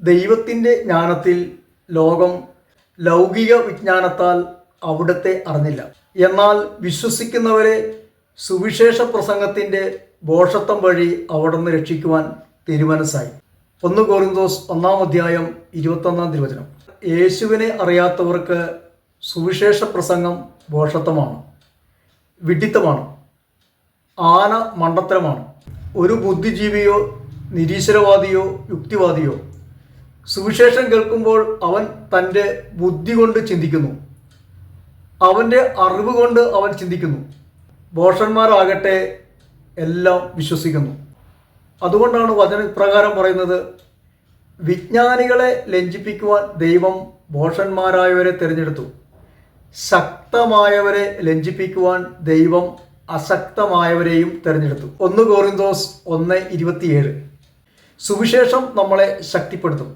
ദൈവത്തിൻ്റെ ജ്ഞാനത്തിൽ ലോകം ലൗകിക വിജ്ഞാനത്താൽ അവിടുത്തെ അറിഞ്ഞില്ല. എന്നാൽ വിശ്വസിക്കുന്നവരെ സുവിശേഷ പ്രസംഗത്തിൻ്റെ ഭോഷത്വം വഴി അവിടുന്ന് രക്ഷിക്കുവാൻ തീരുമാനസായി. 1 കൊരിന്തോസ് 1:21 യേശുവിനെ അറിയാത്തവർക്ക് സുവിശേഷ പ്രസംഗം ഭോഷത്വമാണ്, വിഡ്ഢിത്തമാണ്, ആന മണ്ടത്തരമാണ്. ഒരു ബുദ്ധിജീവിയോ നിരീശ്വരവാദിയോ യുക്തിവാദിയോ സുവിശേഷം കേൾക്കുമ്പോൾ അവൻ തൻ്റെ ബുദ്ധി കൊണ്ട് ചിന്തിക്കുന്നു, അവൻ്റെ അറിവ് കൊണ്ട് അവൻ ചിന്തിക്കുന്നു. ഭോഷന്മാരാകട്ടെ എല്ലാം വിശ്വസിക്കുന്നു. അതുകൊണ്ടാണ് വചന ഇപ്രകാരം പറയുന്നത്: വിജ്ഞാനികളെ ലജ്ജിപ്പിക്കുവാൻ ദൈവം ഭോഷന്മാരായവരെ തിരഞ്ഞെടുത്തു, ശക്തമായവരെ ലജ്ജിപ്പിക്കുവാൻ ദൈവം അശക്തമായവരെയും തിരഞ്ഞെടുത്തു. 1 കൊരിന്തോസ് 1:27. സുവിശേഷം നമ്മളെ ശക്തിപ്പെടുത്തും.